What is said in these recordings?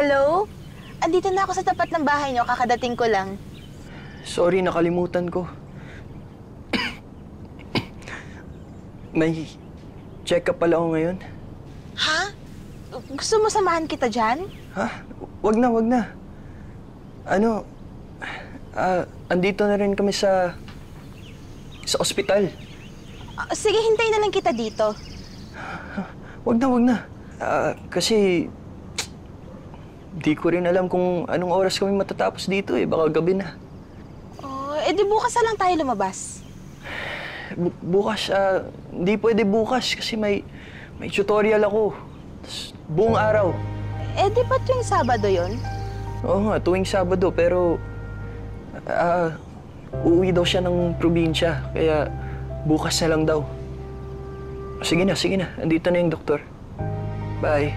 Hello? Andito na ako sa tapat ng bahay niyo, kakadating ko lang. Sorry, nakalimutan ko. May check-up pala ako ngayon. Ha? Gusto mo samahan kita dyan? Ha? Wag na, wag na. Andito na rin kami sa ospital. Sige, hintayin na lang kita dito. Wag na, wag na. Kasi di ko rin alam kung anong oras kami matatapos dito eh. Baka gabi na. Oh, edi bukas na lang tayo lumabas. Bukas, hindi pwede bukas kasi may tutorial ako. Tas, buong araw. Eh, di ba tuwing Sabado yon? Oo nga, tuwing Sabado, pero uuwi daw siya ng probinsya, kaya bukas na lang daw. Sige na, sige na. Andito na yung doktor. Bye.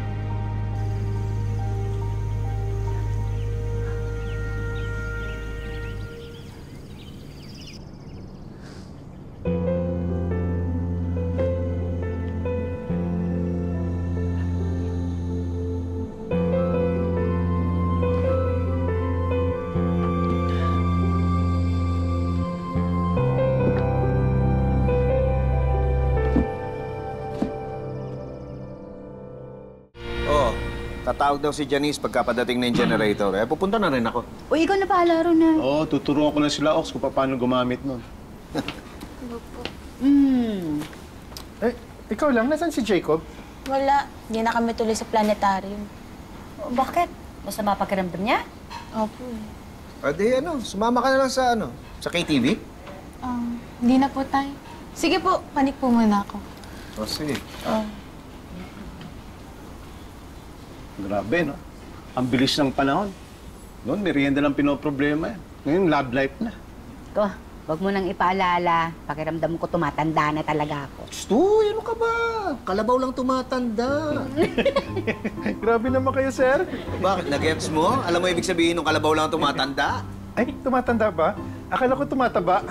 Tatawag daw si Janice pagkapadating na yung generator. Eh, pupunta na rin ako. O, ikaw na bahala ron na. Oo, tuturuan ko na sila, Ox, kung paano gumamit nun. Eh, ikaw lang, nasaan si Jacob? Wala. Hindi na kami tuloy sa planetarium. O, bakit? Basta mapakiramdam niya? Opo. Pwede, sumama ka na lang sa KTV? Hindi na po tayo. Sige po, panik po muna ako. O, sige. Grabe, no? Ang bilis ng panahon. Noon, merienda lang pinoproblema yan. Ngayon, love life na. Ko, wag mo nang ipaalala. Pakiramdam ko tumatanda na talaga ako. Stoy, ano ka ba? Kalabaw lang tumatanda. Grabe naman kayo, sir. Bakit? Nag-gets mo? Alam mo ibig sabihin ng kalabaw lang tumatanda? Ay, tumatanda ba? Akala ko tumataba.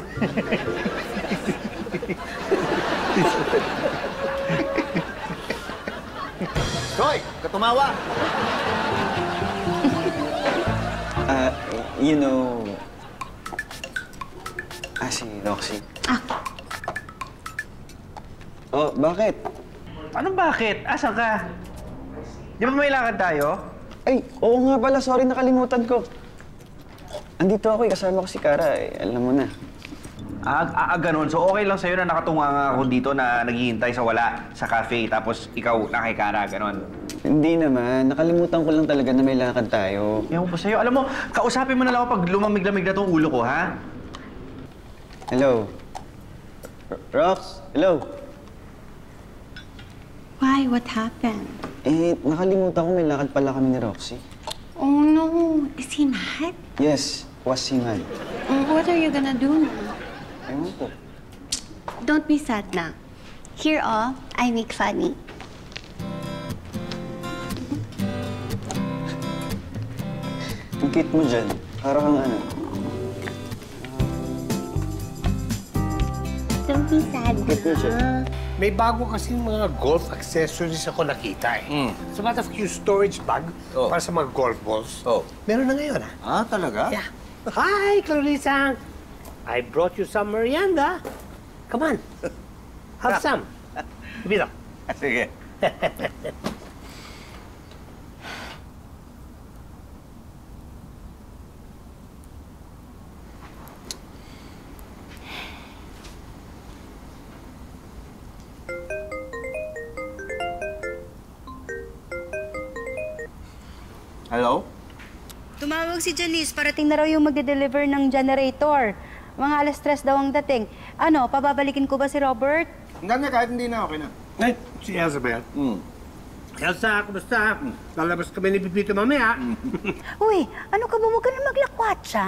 Stoy, katumawa! Si Roxy. Oh, bakit? Anong bakit? Asan ka? Di ba may lakad tayo? Ay, oo nga pala. Sorry, nakalimutan ko. Andito ako kasama ko si Kara. Alam mo na. Ganun. So, okay lang sa'yo na nakatunga nga ako dito na naghihintay sa wala sa cafe, tapos ikaw nakikara, ganun. Hindi naman. Nakalimutan ko lang talaga na may lakad tayo. Ewan ko sa'yo. Alam mo, kausapin mo na lang ako pag lumamig-lamig na tong ulo ko, ha? Hello? Rox? Hello? Why? What happened? Nakalimutan ko may lakad pala kami ni Roxy. Oh no! Is he mad? Yes, was he mad? What are you gonna do now? Ewan ko. Don't be sad now. Here, I make funny. Ang cute mo dyan. Parang ano. Don't be sad na. May bago kasing mga golf accessories ako nakita eh. As a matter of fact, yung storage bag para sa mga golf balls. Meron na ngayon, Talaga? Yeah. Hi, Clarissa! I brought you some merienda. Come on. Have some. Bito. Sige. Hello? Tumawag si Janice. Parating na raw yung magde-deliver ng generator. Mga alas 3 daw ang dating. Ano, pababalikin ko ba si Robert? Hindi, kahit hindi na, okay na. Ay, si Elsa ba yan? Elsa, kumusta? Lalabas kami ni Pipito mamaya. Uy, ano ka ba? Huwag ka na maglakwatsa.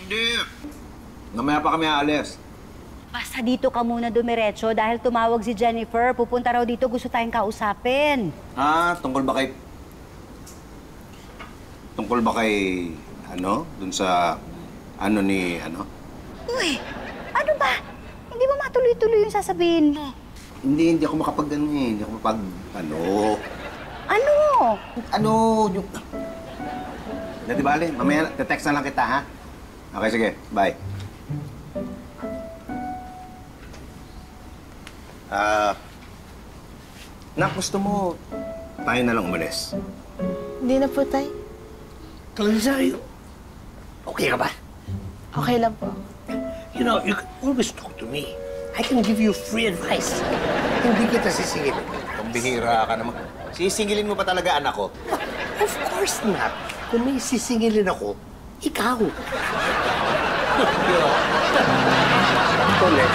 Hindi. Mamaya pa kami aalis. Basta dito ka muna dumiretso dahil tumawag si Jennifer. Pupunta raw dito, gusto tayong kausapin. Tungkol ba kay... Tungkol ba kay... dun sa... Uy, ano ba? Hindi ba matuloy-tuloy yung sasabihin mo? Hindi ako makapag... Hindi ako Ano? Ano yung... Di bale, mamaya te-text na lang kita, ha? Okay, sige. Bye. Nak, gusto mo tayo na lang umalis? Hindi na po, Tay. Kalisayo, okay ka ba? Okay lang po. You know, you can always talk to me. I can give you free advice. Hindi kita sisingilin. Pambihira ka naman. Sisingilin mo pa talaga anak ko. Of course not. Kung may sisingilin ako, ikaw. Tole,